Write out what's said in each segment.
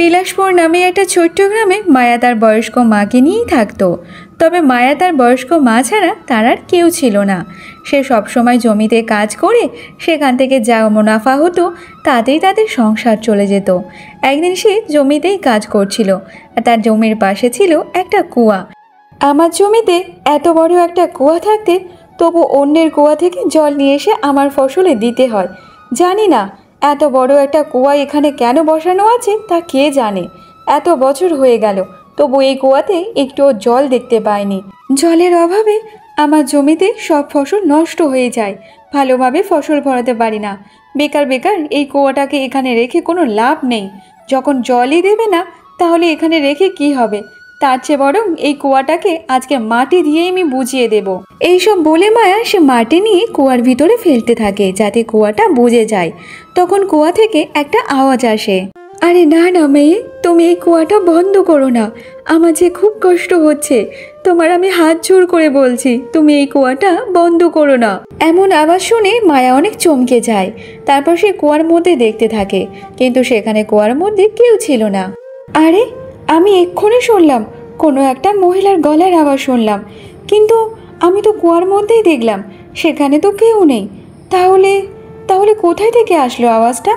বিলাসপুর নামে একটা ছোট্ট গ্রামে মায়া তার বয়স্ক মাকে নিয়েই থাকতো। তবে মায়া তার বয়স্ক মা ছাড়া তার আর কেউ ছিল না। সে সবসময় জমিতে কাজ করে সেখান থেকে যা মুনাফা হতো তাতেই তাদের সংসার চলে যেত। একদিন সে জমিতেই কাজ করছিল, আর তার জমির পাশে ছিল একটা কুয়া। আমার জমিতে এত বড় একটা কুয়া থাকতে তবু অন্যের কুয়া থেকে জল নিয়ে এসে আমার ফসলে দিতে হয়। জানি না এত বড় একটা কুয়া এখানে কেন বসানো আছে তা কে জানে। এত বছর হয়ে গেল তবু এই কুয়াতে একটুও জল দেখতে পাইনি। জলের অভাবে আমার জমিতে সব ফসল নষ্ট হয়ে যায়, ভালোভাবে ফসল ফলাতে পারি না। বেকার বেকার এই কুয়াটাকে এখানে রেখে কোনো লাভ নেই। যখন জলই দেবে না তাহলে এখানে রেখে কি হবে? তার চেয়ে বরং এই কুয়াটাকে আজকে মাটি দিয়েই আমি বুঝিয়ে দেব। এইসব বলে মায়া সে মাটি নিয়ে কুয়ার ভিতরে ফেলতে থাকে যাতে কুয়াটা বুঝে যায়। তখন কুয়া থেকে একটা আওয়াজ আসে, আরে না না মেয়ে, তুমি এই কুয়াটা বন্ধ করো না, আমার যে খুব কষ্ট হচ্ছে। তোমার আমি হাত জোড় করে বলছি, তুমি এই কুয়াটা বন্ধ করো না। এমন আওয়াজ শুনে মায়া অনেক চমকে যায়। তারপর সে কুয়ার মধ্যে দেখতে থাকে, কিন্তু সেখানে কুয়ার মধ্যে কেউ ছিল না। আরে আমি এক্ষুনি শুনলাম কোনো একটা মহিলার গলার আওয়াজ শুনলাম, কিন্তু আমি তো কুয়ার মধ্যেই দেখলাম সেখানে তো কেউ নেই। তাহলে তাহলে কোথায় থেকে আসলো আওয়াজটা?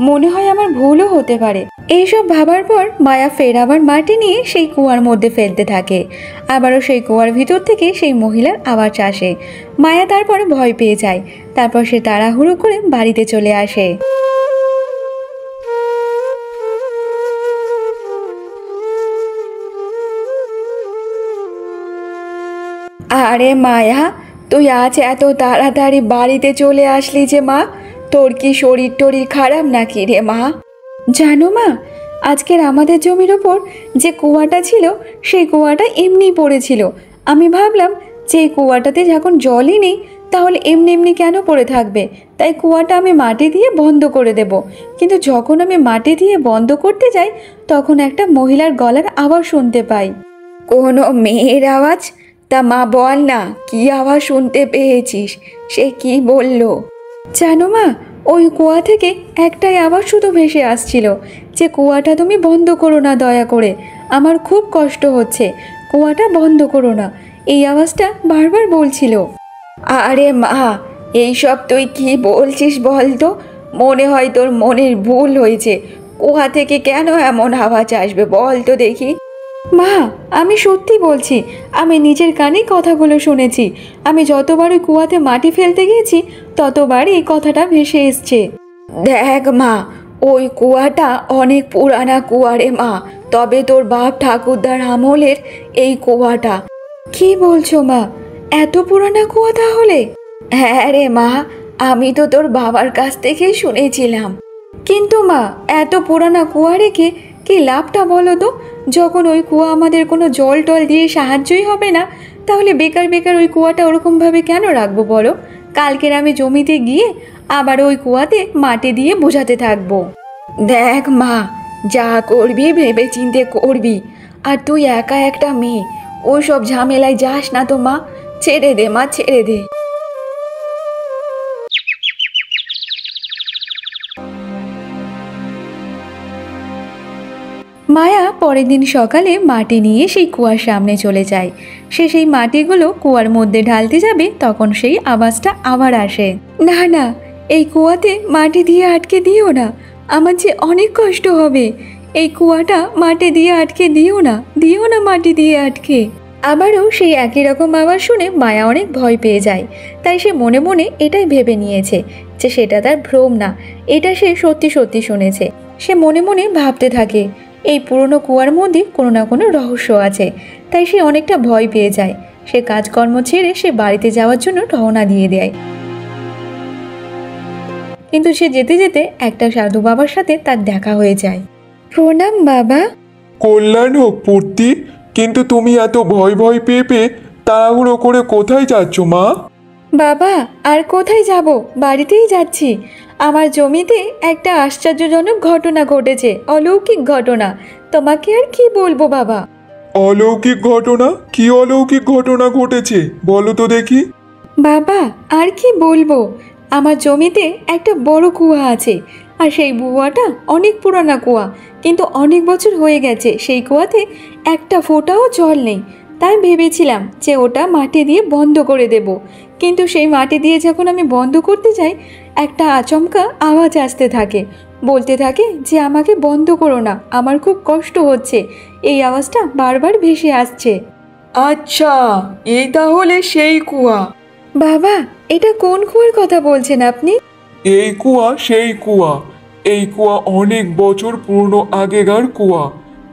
মনে হয় আমার ভুলও হতে পারে। এইসব ভাবার পর মায়া ফের আবার মাটি নিয়ে সেই কুয়ার মধ্যে ফেলতে থাকে। আবারও সেই কুয়ার ভিতর থেকে সেই মহিলার আওয়াজ আসে। মায়া তারপরে ভয় পেয়ে যায়। তারপর সে তাড়াহুড়ো করে বাড়িতে চলে আসে। আরে মায়া, তুই আজ এত তাড়াতাড়ি বাড়িতে চলে আসলি যে মা? তোর কি শরীর টরীর খারাপ নাকি রে মা? জানো মা, আজকের আমাদের জমির ওপর যে কুয়াটা ছিল সেই কুয়াটা এমনি পড়েছিল। আমি ভাবলাম যে এই কুয়াটাতে যখন জলই নেই তাহলে এমনি এমনি কেন পড়ে থাকবে, তাই কুয়াটা আমি মাটি দিয়ে বন্ধ করে দেব। কিন্তু যখন আমি মাটি দিয়ে বন্ধ করতে যাই তখন একটা মহিলার গলার আওয়াজ শুনতে পাই। কোনো মেয়ের আওয়াজ? তা মা বল না, কি আওয়াজ শুনতে পেয়েছিস? সে কি বলল? জানো মা, ওই কুয়া থেকে একটাই আওয়াজ শুধু ভেসে আসছিল যে কুয়াটা তুমি বন্ধ করো না দয়া করে, আমার খুব কষ্ট হচ্ছে, কুয়াটা বন্ধ করো না। এই আওয়াজটা বারবার বলছিল। আরে মা, এইসব তুই কি বলছিস বল তো? মনে হয় তোর মনের ভুল হয়েছে। কুয়া থেকে কেন এমন আওয়াজ আসবে বল তো দেখি। মা, আমি সত্যি বলছি, আমি নিজের কানে কথাগুলো শুনেছি। আমি যতবার ওই কুয়াতে মাটি ফেলতে গিয়েছি ততবার এই কথাটা ভেসে এসছে। দেখ মা, ওই কুয়াটা অনেক পুরানা কুয়া রে মা, তবে তোর বাপ ঠাকুরদার আমলের এই কুয়াটা। কি বলছো মা, এত পুরানা কুয়া তাহলে? হ্যাঁ রে মা, আমি তো তোর বাবার কাছ থেকে শুনেছিলাম। কিন্তু মা, এত পুরানা কুয়া রেখে কি লাভটা বলো তো? যখন ওই কুয়া আমাদের কোনো জল টল দিয়ে সাহায্যই হবে না, তাহলে বেকার বেকার ওই কুয়াটা ওরকমভাবে কেন রাখবো বলো? কালকের আমি জমিতে গিয়ে আবার ওই কুয়াতে মাটি দিয়ে বোঝাতে থাকবো। দেখ মা, যা করবি ভেবে চিন্তে করবি। আর তুই একা একটা মেয়ে, ওই সব ঝামেলায় যাস না তো মা, ছেড়ে দে মা, ছেড়ে দে। মায়া পরের দিন সকালে মাটি নিয়ে সেই কুয়ার সামনে চলে যায়। সে সেই মাটিগুলো কুয়ার মধ্যে ঢালতে যাবে তখন সেই আওয়াজটা আবার আসে। না না, এই কুয়াতে মাটি দিয়ে আটকে দিও না, আমার যে অনেক কষ্ট হবে। এই কুয়াটা মাটি দিয়ে আটকে দিও না, দিও না মাটি দিয়ে আটকে। আবারও সেই একই রকম আওয়াজ শুনে মায়া অনেক ভয় পেয়ে যায়। তাই সে মনে মনে এটাই ভেবে নিয়েছে যে সেটা তার ভ্রম না, এটা সে সত্যি সত্যি শুনেছে। সে মনে মনে ভাবতে থাকে এই পুরনো কুয়ার মধ্যে কোনো না কোনো রহস্য আছে। তাই সে অনেকটা ভয় পেয়ে যায়। সে কাজকর্ম ছেড়ে সে বাড়িতে যাওয়ার জন্য রওনা দিয়ে দেয়। কিন্তু সে যেতে যেতে একটা সাধু বাবার সাথে তার দেখা হয়ে যায়। প্রণাম বাবা। কল্যাণ হোক পূর্তি, কিন্তু তুমি এত ভয় ভয় পেয়ে পেয়ে তাড়াহুড়ো করে কোথায় যাচ্ছ মা? বাবা, আর কোথায় যাব, বাড়িতেই যাচ্ছি। আমার জমিতে একটা আশ্চর্যজনক ঘটনা ঘটেছে, অলৌকিক ঘটনা। তোমাকে আর কি বলবো বাবা। অলৌকিক ঘটনা? কি অলৌকিক ঘটনা ঘটেছে বলো তো দেখি। বাবা আর কি বলবো, আমার জমিতে একটা বড় কুয়া আছে। আর সেই কুয়াটা অনেক পুরানা কুয়া, কিন্তু অনেক বছর হয়ে গেছে সেই কুয়াতে একটা ফোঁটাও জল নেই। তাই ভেবেছিলাম যে ওটা মাটি দিয়ে বন্ধ করে দেব, কিন্তু সেই মাটি দিয়ে যখন আমি বন্ধ করতে যাই একটা আচমকা আওয়াজ আসতে থাকে, বলতে থাকে যে আমাকে বন্ধ করো না, আমার খুব কষ্ট হচ্ছে। এই আওয়াজটা বারবার ভেসে আসছে। আচ্ছা, এই তাহলে সেই কুয়া। বাবা, এটা কোন কুয়ার কথা বলছেন আপনি? এই কুয়া সেই কুয়া। এই কুয়া অনেক বছর পুরনো আগেকার কুয়া।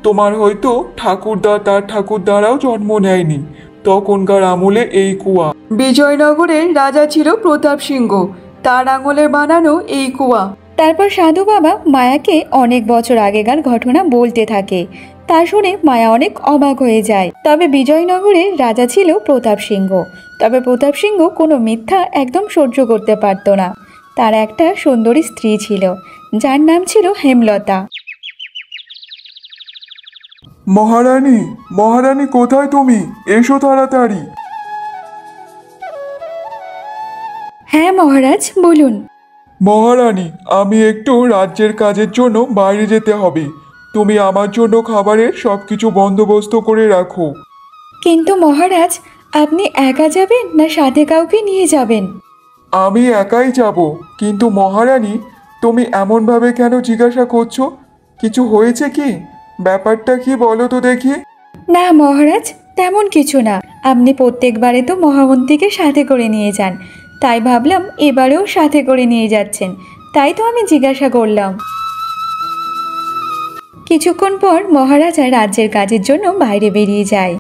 তোমার হয়তো ঠাকুরদা তার ঠাকুরদারাও জন্ম নেয়নি, তখনকার আমলে এই কুয়া। বিজয়নগরের রাজা ছিল প্রতাপ সিংহ, তার আঙুলে বানানো এই কুয়া। তারপর সাধু বাবা মায়াকে অনেক বছর আগেকার ঘটনা বলতে থাকে। তা শুনে মায়া অনেক অবাক হয়ে যায়। তবে বিজয়নগরের রাজা ছিল প্রতাপ সিংহ। তবে প্রতাপ সিংহ কোনো মিথ্যা একদম সহ্য করতে পারত না। তার একটা সুন্দরী স্ত্রী ছিল, যার নাম ছিল হেমলতা। মহারানী, মহারানী কোথায় তুমি? এসো তাড়াতাড়ি। হ্যাঁ মহারাজ, বলুন। মহারানী, আমি একটু রাজ্যের কাজের জন্য বাইরে যেতে হবে। তুমি আমার জন্য খাবারের সবকিছু বন্দোবস্ত করে রাখো। কিন্তু মহারাজ, আপনি একা যাবেন না সাথে কাউকে নিয়ে যাবেন? আমি একাই যাব। কিন্তু মহারানী, তুমি এমনভাবে কেন জিজ্ঞাসা করছো? কিছু হয়েছে কি? ব্যাপারটা কি বলো তো দেখি। না মহারাজ, তেমন কিছু না। আপনি প্রত্যেকবারে তো মহামন্ত্রীকে সাথে করে নিয়ে যান, তাই ভাবলাম এবারেও সাথে করে নিয়ে যাচ্ছেন, তাই তো আমি জিজ্ঞাসা করলাম। কিছুক্ষণ পর মহারাজা রাজ্যের কাজের জন্য বাইরে বেরিয়ে যায়।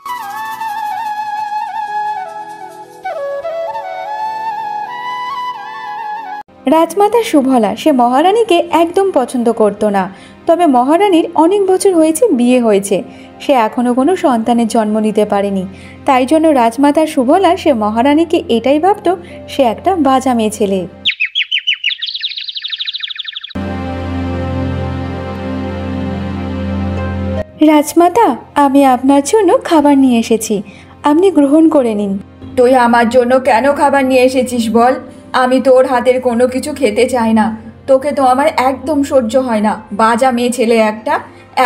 রাজমাতা সুভলা সে মহারানীকে একদম পছন্দ করতো না। তবে মহারানীর অনেক বছর হয়েছে বিয়ে হয়েছে, সে এখনো কোনো সন্তানের জন্ম নিতে পারেনি। তাই জন্য রাজমাতা সুভলা সে মহারানীকে এটাই ভাবতো সে একটা বাজা মেয়ে ছেলে। রাজমাতা, আমি আপনার জন্য খাবার নিয়ে এসেছি, আপনি গ্রহণ করে নিন। তুই আমার জন্য কেন খাবার নিয়ে এসেছিস বল? আমি তোর হাতের কোনো কিছু খেতে চাই না। তোকে তো আমার একদম সহ্য হয় না, বাজা মেয়ে ছেলে একটা।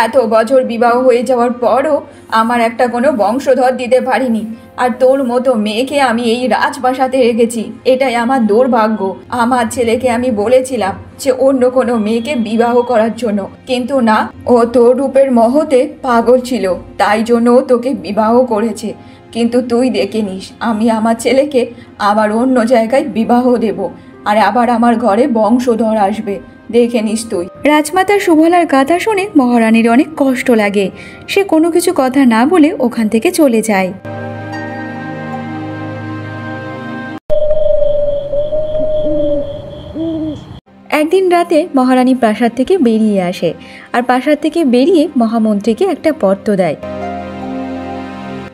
এত বছর বিবাহ হয়ে যাওয়ার পরও আমার একটা কোনো বংশধর দিতে পারিনি, আর তোর মতো মেয়েকে আমি এই রাজপ্রাসাদে রেখেছি। এটাই আমার দুর্ভাগ্য। আমার ছেলেকে আমি বলেছিলাম যে অন্য কোনো মেয়েকে বিবাহ করার জন্য, কিন্তু না, ও তোর রূপের মোহতে পাগল ছিল, তাই জন্য ও তোকে বিবাহ করেছে। কিন্তু তুই দেখে নিস, আমি আমার ছেলেকে আবার অন্য জায়গায় বিবাহ দেব, আর আবার আমার ঘরে বংশধর আসবে, দেখে নিস তুই। রাজমাতা সুভলার কথা শুনে মহারানীর অনেক কষ্ট লাগে। সে কোনো কিছু কথা না বলে ওখান থেকে চলে যায়। একদিন রাতে মহারানী প্রাসাদ থেকে বেরিয়ে আসে, আর প্রাসাদ থেকে বেরিয়ে মহামন্ত্রীকে একটা পত্র দেয়।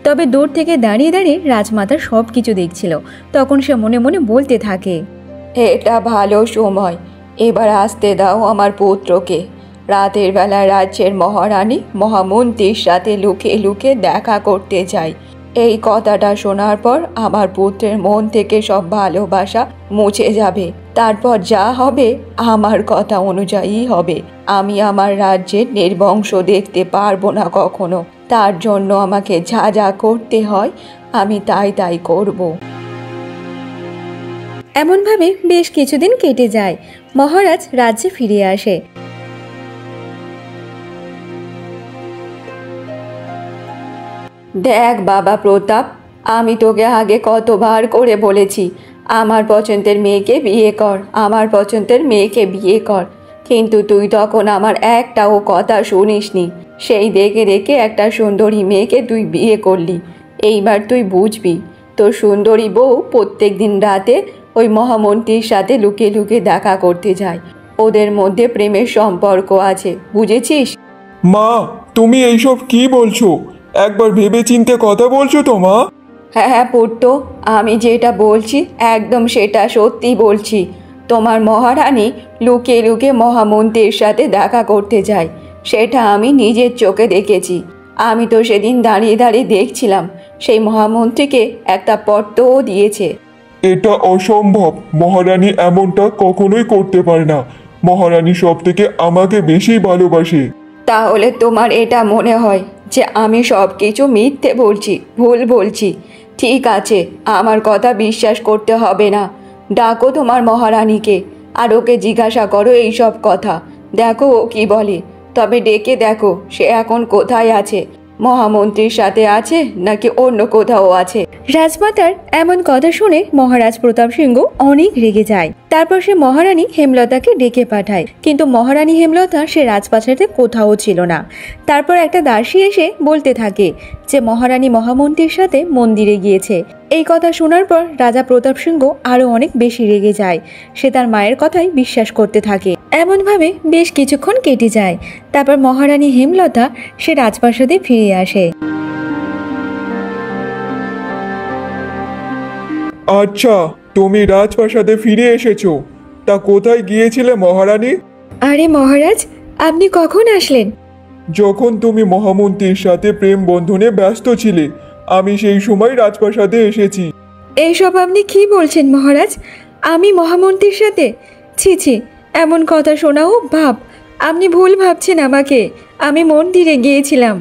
তবে দূর থেকে দাঁড়িয়ে দাঁড়িয়ে রাজমাতা সব কিছু দেখছিল। তখন সে মনে মনে বলতে থাকে, এটা ভালো সময়, এবার আসতে দাও আমার পুত্রকে। রাতের বেলা রাজ্যের মহারানী মহামন্ত্রীর সাথে লুকিয়ে লুকিয়ে দেখা করতে চাই। এই কথাটা শোনার পর আমার পুত্রের মন থেকে সব ভালোবাসা মুছে যাবে। তারপর যা হবে আমার কথা অনুযায়ী হবে। আমি আমার রাজ্যের নির্বংশ দেখতে পারবো না কখনো। তার জন্য আমাকে যা যা করতে হয় আমি তাই তাই করব। এমনভাবে বেশ কিছুদিন কেটে যায়। মহারাজ রাজ্যে ফিরে আসে। দেখ বাবা প্রতাপ, আমি তোকে আগে কতবার করে বলেছি আমার পছন্দের মেয়েকে বিয়ে কর, আমার পছন্দের মেয়েকে বিয়ে কর, কিন্তু তুই তখন আমার একটাও কথা শুনিসনি। সেই দেখে দেখে একটা সুন্দরী মেয়েকে তুই বিয়ে করলি। এইবার তুই বুঝবি, তোর সুন্দরী বউ প্রত্যেক দিন রাতে ওই মহামন্ত্রীর সাথে লুকিয়ে লুকিয়ে দেখা করতে যায়। ওদের মধ্যে প্রেমের সম্পর্ক আছে, বুঝেছিস? মা, তুমি এইসব কি বলছো? একবার ভেবেচিন্তে কথা বলছো তো মা? হ্যাঁ হ্যাঁ পুত্র, আমি যেটা বলছি একদম সেটা সত্যি বলছি। তোমার মহারানী লুকিয়ে লুকিয়ে মহামন্ত্রীর সাথে দেখা করতে যায়, সেটা আমি নিজের চোখে দেখেছি। আমি তো সেদিন দাঁড়িয়ে দাঁড়িয়ে দেখছিলাম, সেই মহামন্ত্রীকে একটা পত্রও দিয়েছে। এটা অসম্ভব। মহারানী এমনটা কখনোই করতে পারে না। মহারানী সব থেকে আমাকে বেশি ভালোবাসে। তাহলে তোমার এটা মনে হয় যে আমি সব কিছু মিথ্যে বলছি, ভুল বলছি? ঠিক আছে, আমার কথা বিশ্বাস করতে হবে না। ডাকো তোমার মহারানীকে আর ওকে জিজ্ঞাসা করো এই সব কথা। দেখো ও কি বলে। তবে ডেকে দেখো সে এখন কোথায় আছে, মহামন্ত্রীর সাথে আছে নাকি অন্য কোথাও আছে। রাজমাতার এমন কথা শুনে মহারাজ প্রতাপ সিংহ অনেক রেগে যায়। তারপর সে মহারানী হেমলতাকে ডেকে পাঠায়, কিন্তু মহারানী হেমলতা সে রাজপ্রাসাদে কোথাও ছিল না। তারপর একটা দাসী এসে বলতে থাকে যে মহারানী মহামন্ত্রীর সাথে মন্দিরে গিয়েছে। এই কথা শোনার পর রাজা প্রতাপ সিংহ আরো অনেক বেশি রেগে যায়। সে তার মায়ের কথাই বিশ্বাস করতে থাকে। এমনভাবে বেশ কিছুক্ষণ কেটে যায়। তারপর মহারানী হেমলতা সে রাজপ্রাসাদে ফিরে আসে। আচ্ছা, তুমি রাজপ্রাসাদে ফিরে এসেছো। তা কোথায় গিয়েছিলে মহারানী? আরে মহারাজ, আপনি কখন আসলেন? যখন তুমি মহামন্ত্রীর সাথে প্রেম বন্ধনে ব্যস্ত ছিলে, আমি সেই সময় রাজপ্রাসাদে এসেছি। এইসব আপনি কি বলছেন মহারাজ? আমি মহামন্ত্রীর সাথে? ছি ছি, এমন কথা শোনাও ভাব। আপনি ভুল ভাবছেন আমাকে। আমি মন্দিরে গিয়েছিলাম।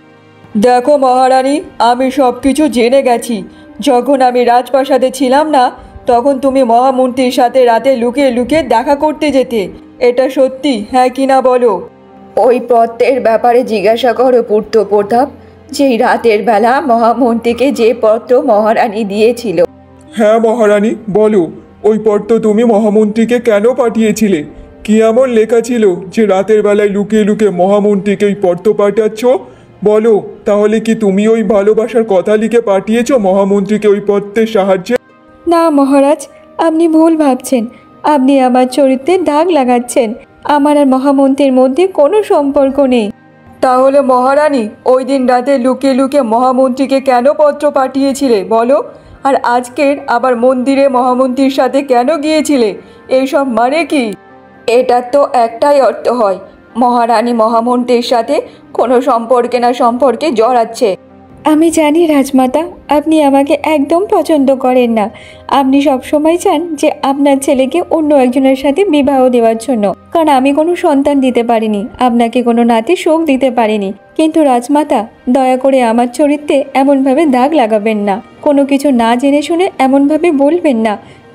দেখো মহারানী, আমি সব কিছু জেনে গেছি। যখন আমি রাজপ্রাসাদে ছিলাম না, তখন তুমি মহামন্ত্রীর সাথে রাতে লুকিয়ে লুকিয়ে দেখা করতে যেতে। এটা সত্যি, হ্যাঁ কি না বলো? ওই পত্রের ব্যাপারে জিজ্ঞাসা করো পূর্ত প্রতাপ। যেই রাতের বেলা মহামন্ত্রীকে যে পত্র মহারানী দিয়েছিল। হ্যাঁ মহারানী, বলো, ওই পত্র তুমি মহামন্ত্রীকে কেন পাঠিয়েছিলে? কি এমন লেখা ছিল যে রাতের বেলায় লুকিয়ে লুকিয়ে মহামন্ত্রীকে ওই পত্র পাঠাচ্ছ? বলো, তাহলে কি তুমি ওই ভালোবাসার কথা লিখে পাঠিয়েছো মহামন্ত্রীকে ওই পত্রের সাহায্যে? না মহারাজ, আপনি ভুল ভাবছেন। আপনি আমার চরিত্রে দাগ লাগাচ্ছেন। আমার আর মহামন্ত্রীর মধ্যে কোনো সম্পর্ক নেই। তাহলে মহারানী ওই দিন রাতে লুকিয়ে লুকিয়ে মহামন্ত্রীকে কেন পত্র পাঠিয়েছিলে বলো? আর আজকের আবার মন্দিরে মহামন্ত্রীর সাথে কেন গিয়েছিলে? এইসব মানে কি? এটার তো একটাই অর্থ হয়, মহারানী মহামন্ত্রীর সাথে কোনো সম্পর্কে না সম্পর্কে জড়াচ্ছে। আমি জানি রাজমাতা, আপনি আমাকে একদম পছন্দ করেন না। আপনি সবসময় চান যে আপনার ছেলেকে অন্য একজনের সাথে বিবাহ দেওয়ার জন্য, কারণ আমি কোনো সন্তান দিতে পারিনি, আপনাকে কোনো নাতি সুখ দিতে পারিনি। কিন্তু রাজমাতা, দয়া করে আমার চরিত্রে এমনভাবে দাগ লাগাবেন না। কোনো কিছু না জেনে শুনে এমনভাবে বলবেন না।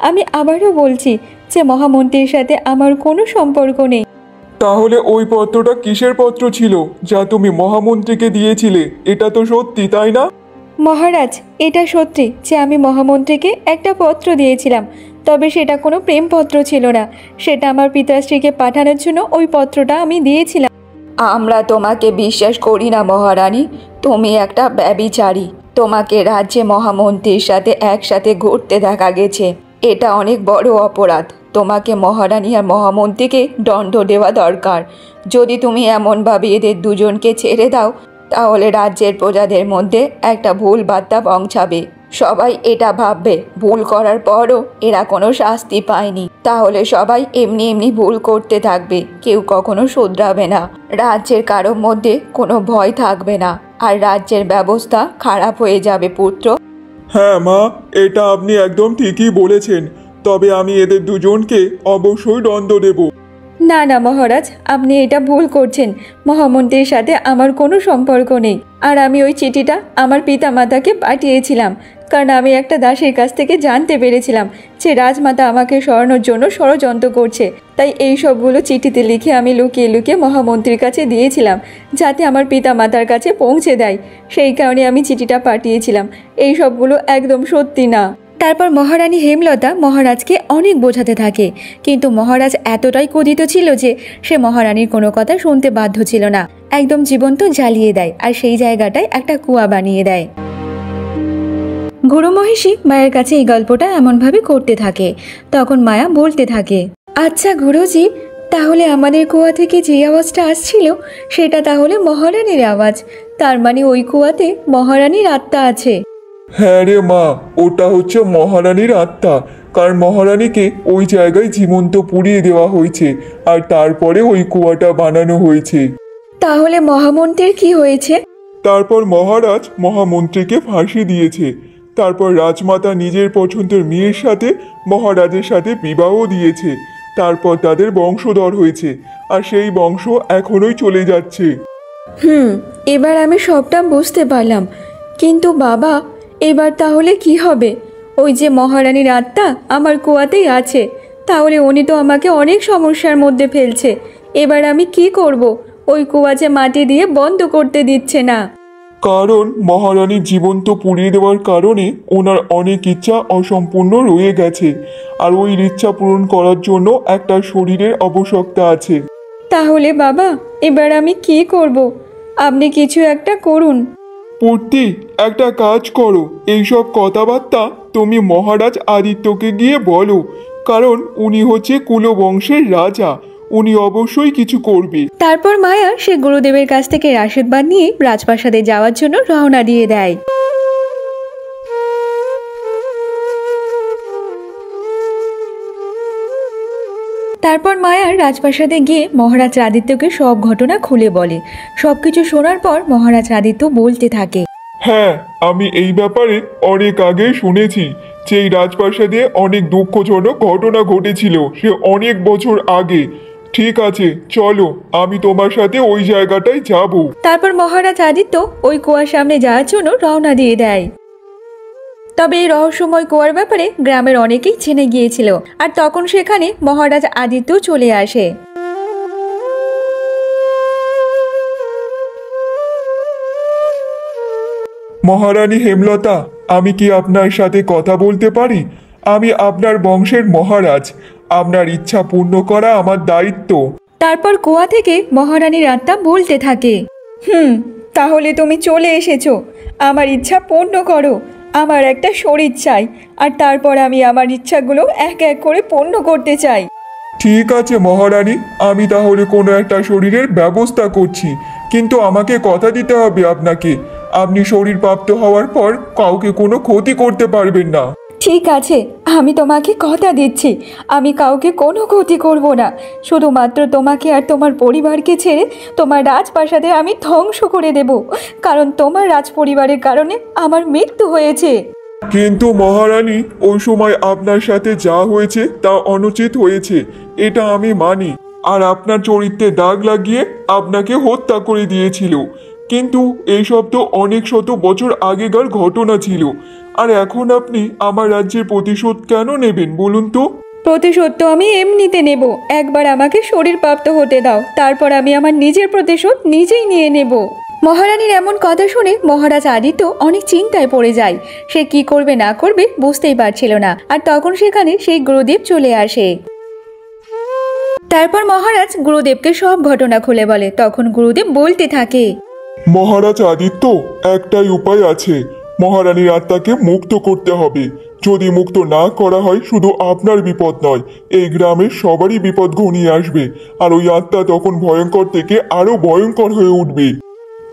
আমি আবারও বলছি যে মহামন্ত্রীর সাথে আমার কোনো সম্পর্ক নেই। তাহলে ওই পত্রটা কিসের পত্র ছিল যা তুমি মহামন্ত্রীকে দিয়েছিলে? এটা তো সত্যি, তাই না? মহারাজ, এটা সত্যি যে আমি মহামন্ত্রীকে একটা পত্র দিয়েছিলাম, তবে সেটা কোনো প্রেমপত্র ছিল না। সেটা আমার পিতাশ্রীকে পাঠানোর জন্য ওই পত্রটা আমি দিয়েছিলাম। আমরা তোমাকে বিশ্বাস করি না মহারানী। তুমি একটা ব্যভিচারী। তোমাকে রাজ্যে মহামন্ত্রীর সাথে একসাথে ঘুরতে দেখা গেছে। এটা অনেক বড় অপরাধ। তোমাকে মহারানী আর মহামন্ত্রীকে দণ্ড দেওয়া দরকার। যদি তুমি এমনভাবে এদের দুজনকে ছেড়ে দাও, তাহলে রাজ্যের প্রজাদের মধ্যে একটা ভুল বার্তা পৌঁছাবে। সবাই এটা ভাববে ভুল করার পরও এরা কোনো শাস্তি পায়নি। তাহলে সবাই এমনি এমনি ভুল করতে থাকবে, কেউ কখনো শুধরাবে না। রাজ্যের কারোর মধ্যে কোনো ভয় থাকবে না, আর রাজ্যের ব্যবস্থা খারাপ হয়ে যাবে পুত্র। হ্যাঁ মা, এটা আপনি একদম ঠিকই বলেছেন। তবে আমি এদের দুজনকে অবশ্যই দণ্ড দেব। না না মহারাজ, আপনি এটা ভুল করছেন। মহামন্ত্রীর সাথে আমার কোনো সম্পর্ক নেই। আর আমি ওই চিঠিটা আমার পিতামাতাকে পাঠিয়েছিলাম, কারণ আমি একটা দাসীর কাছ থেকে জানতে পেরেছিলাম যে রাজমাতা আমাকে সরানোর জন্য ষড়যন্ত্র করছে। তাই এই সবগুলো চিঠিতে লিখে আমি লুকিয়ে লুকিয়ে মহামন্ত্রীর কাছে দিয়েছিলাম, যাতে আমার পিতামাতার কাছে পৌঁছে দেয়। সেই কারণে আমি চিঠিটা পাঠিয়েছিলাম। এই সবগুলো একদম সত্যি না। তারপর মহারানী হেমলতা মহারাজকে অনেক বোঝাতে থাকে, কিন্তু মহারাজ এতটাই ক্রোধিত ছিল যে সে মহারানীর কোনো কথা শুনতে বাধ্য ছিল না। একদম জীবন্ত জ্বালিয়ে দেয় আর সেই জায়গাটায় একটা কুয়া বানিয়ে দেয়। গুরু মহিষী মায়ের কাছে এই গল্পটা এমনভাবে করতে থাকে। তখন মায়া বলতে থাকে, আচ্ছা গুরুজি, তাহলে আমাদের কুয়া থেকে যে আওয়াজটা আসছিল সেটা তাহলে মহারানীর আওয়াজ। তার মানে ওই কুয়াতে মহারানীর আত্মা আছে। হ্যাঁ রে মা, ওটা হচ্ছে মহারানীর আত্মা। কারণ মহারানীকে ওই জায়গায় জীবন্ত পুড়িয়ে দেওয়া হয়েছে, আর তারপরে ওই কুয়াটা বানানো হয়েছে। তাহলে মহামন্ত্রীর কি হয়েছে? তারপর মহারাজ মহামন্ত্রীকে ফাঁসি দিয়েছে। তারপর রাজমাতা নিজের পছন্দের মেয়ের সাথে মহারাজের সাথে বিবাহ দিয়েছে। তারপর তাদের বংশধর হয়েছে, আর সেই বংশ এখনোই চলে যাচ্ছে। এবার আমি সবটা বুঝতে পারলাম, কিন্তু বাবা এবার তাহলে কি হবে? ওই যে মহারানীর আত্মা আমার কুয়াতেই আছে, তাহলে উনি তো আমাকে অনেক সমস্যার মধ্যে ফেলছে। এবার আমি কি করব? ওই কুয়া যে মাটি দিয়ে বন্ধ করতে দিচ্ছে না। কারণ মহারানীর জীবন্ত পুড়িয়ে দেওয়ার কারণে ওনার অনেক ইচ্ছা অসম্পূর্ণ রয়ে গেছে, আর ওই ইচ্ছা পূরণ করার জন্য একটা শরীরের আবশ্যকতা আছে। তাহলে বাবা এবার আমি কি করব? আপনি কিছু একটা করুন। পূর্তি, একটা কাজ করো, এইসব কথাবার্তা তুমি মহারাজ আদিত্যকে গিয়ে বলো, কারণ উনি হচ্ছে কুলবংশের রাজা, উনি অবশ্যই কিছু করবে। তারপর মায়া সে গুরুদেবের কাছ থেকে আশীর্বাদ নিয়ে রাজপ্রাসাদে যাওয়ার জন্য রওনা দিয়ে দেয়। তারপর মায়ার রাজপ্রাসাদে গিয়ে মহারাজ আদিত্যকে সব ঘটনা খুলে বলে। সবকিছু শোনার পর মহারাজ আদিত্য বলতে থাকে, হ্যাঁ, আমি এই ব্যাপারে অনেক আগে শুনেছি যে এই রাজপ্রাসাদে অনেক দুঃখজনক ঘটনা ঘটেছিল, সে অনেক বছর আগে। ঠিক আছে, চলো, আমি তোমার সাথে ওই জায়গাটায় যাব। তারপর মহারাজ আদিত্য ওই কুয়ার সামনে যাওয়ার জন্য রওনা দিয়ে দেয়। তবে এই রহস্যময় কুয়ার ব্যাপারে গ্রামের অনেকেই জেনে গিয়েছিল, আর তখন সেখানে মহারাজ আদিত্য চলে আসে। মহারানী হেমলতা, আমি কি আপনার সাথে কথা বলতে পারি? আমি আপনার বংশের মহারাজ, আপনার ইচ্ছা পূর্ণ করা আমার দায়িত্ব। তারপর কুয়া থেকে মহারানীর আত্মা বলতে থাকে, তাহলে তুমি চলে এসেছো। আমার ইচ্ছা পূর্ণ করো। আমার একটা শরীর চাই, আর তারপর আমি আমার ইচ্ছাগুলো এক এক করে পূর্ণ করতে চাই। ঠিক আছে মহারানী, আমি তাহলে কোনো একটা শরীরের ব্যবস্থা করছি, কিন্তু আমাকে কথা দিতে হবে আপনাকে, আপনি শরীর প্রাপ্ত হওয়ার পর কাউকে কোনো ক্ষতি করতে পারবেন না। ঠিক আছে, আমি তোমাকে কথা দিচ্ছি, আমি কাউকে কোনো ক্ষতি করব না। শুধুমাত্র তোমাকে আর তোমার পরিবারকে ছেড়ে তোমার রাজপ্রাসাদে আমি ধ্বংস করে দেব, কারণ তোমার রাজপরিবারের কারণে আমার মৃত্যু হয়েছে। কিন্তু মহারানী, ওই সময় আপনার সাথে যা হয়েছে তা অনুচিত হয়েছে, এটা আমি মানি, আর আপনার চরিত্রে দাগ লাগিয়ে আপনাকে হত্যা করে দিয়েছিল। কিন্তু এইসব তো অনেক শত বছর আগেকার ঘটনা ছিল, আর এখন আপনি আমার রাজ্যের প্রতিশোধ কেন নেবেন বলুন তো? প্রতিশোধ তো আমি এমনিতে নেব, একবার আমাকে শরীর প্রাপ্ত হতে দাও, তারপর আমি আমার নিজের প্রতিশোধ নিজেই নিয়ে নেব। মহারানীর এমন কথা শুনে মহারাজ আদিত্য অনেক চিন্তায় পড়ে যায়। সে কি করবে না করবে বুঝতেই পারছিল না, আর তখন সেখানে সেই গুরুদেব চলে আসে। তারপর মহারাজ গুরুদেবকে সব ঘটনা খুলে বলে। তখন গুরুদেব বলতে থাকে, মহারাজ আদিত্য, একটাই উপায় আছে, মহারানীর আত্মাকে মুক্ত করতে হবে। যদি মুক্ত না করা হয়, শুধু আপনার বিপদ নয়, এই গ্রামের সবারই বিপদ ঘনিয়ে আসবে, আর ওই আত্মা তখন ভয়ঙ্কর থেকে আরো ভয়ঙ্কর হয়ে উঠবে।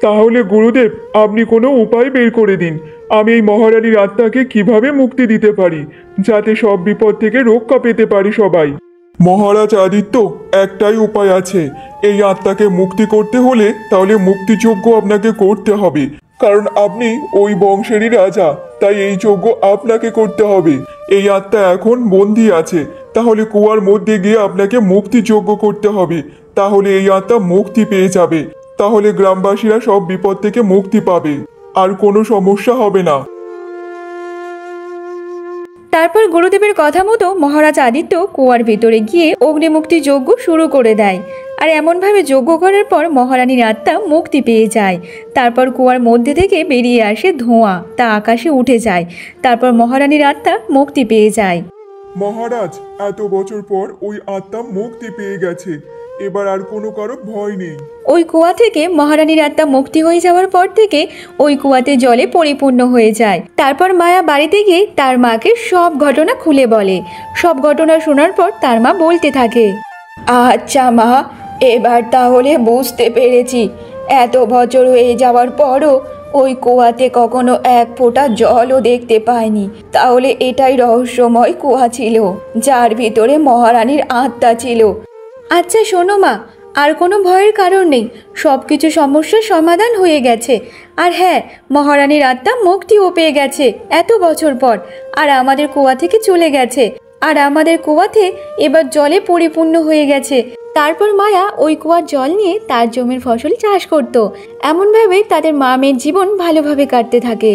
তাহলে গুরুদেব, আপনি কোনো উপায় বের করে দিন, আমি এই মহারানীর আত্মাকে কিভাবে মুক্তি দিতে পারি, যাতে সব বিপদ থেকে রক্ষা পেতে পারি সবাই। মহারাজ আদিত্য, একটাই উপায় আছে, এই আত্মাকে মুক্তি করতে হলে তাহলে মুক্তিযজ্ঞ আপনাকে করতে হবে, কারণ আপনি ওই বংশেরই রাজা, তাই এই যজ্ঞ আপনাকে করতে হবে। এই আত্মা এখন বন্দী আছে, তাহলে কুয়ার মধ্যে গিয়ে আপনাকে মুক্তিযজ্ঞ করতে হবে, তাহলে এই আত্মা মুক্তি পেয়ে যাবে, তাহলে গ্রামবাসীরা সব বিপদ থেকে মুক্তি পাবে, আর কোনো সমস্যা হবে না। তারপর গুরুদেবের কথা মতো মহারাজ আদিত্য কুয়ার ভিতরে গিয়ে অগ্নিমুক্তি যজ্ঞ শুরু করে দেয়, আর এমনভাবে যজ্ঞ করার পর মহারানীর আত্মা মুক্তি পেয়ে যায়। তারপর কুয়ার মধ্যে থেকে বেরিয়ে আসে ধোঁয়া, তা আকাশে উঠে যায়। তারপর মহারানীর আত্মা মুক্তি পেয়ে যায়। মহারাজ, এত বছর পর ওই আত্মা মুক্তি পেয়ে গেছে, এবার আর কোনো কারো ভয় নেই। ওই কুয়া থেকে মহারানীর আত্মা মুক্তি হয়ে যাওয়ার পর থেকে ওই কুয়াতে জলে পরিপূর্ণ হয়ে যায়। তারপর মায়া বাড়িতে গিয়ে তার মাকে সব ঘটনা খুলে বলে। সব ঘটনা শোনার পর তার মা বলতে থাকে, আচ্ছা মা, এবার তাহলে বুঝতে পেরেছি, এত বছর হয়ে যাওয়ার পরও ওই কুয়াতে কখনো এক ফোঁটা জলও দেখতে পাইনি। তাহলে এটাই রহস্যময় কুয়া ছিল, যার ভিতরে মহারানীর আত্মা ছিল। আচ্ছা শোনো মা, আর কোনো ভয়ের কারণ নেই, সব কিছু সমস্যার সমাধান হয়ে গেছে। আর হ্যাঁ, মহারানীর আত্মা মুক্তিও পেয়ে গেছে এত বছর পর, আর আমাদের কুয়া থেকে চলে গেছে। আর আমাদের কুয়াতে এবার জলে পরিপূর্ণ হয়ে গেছে। তারপর মায়া ওই কুয়ার জল নিয়ে তার জমির ফসল চাষ করত। এমনভাবে তাদের মা মেয়ের জীবন ভালোভাবে কাটতে থাকে।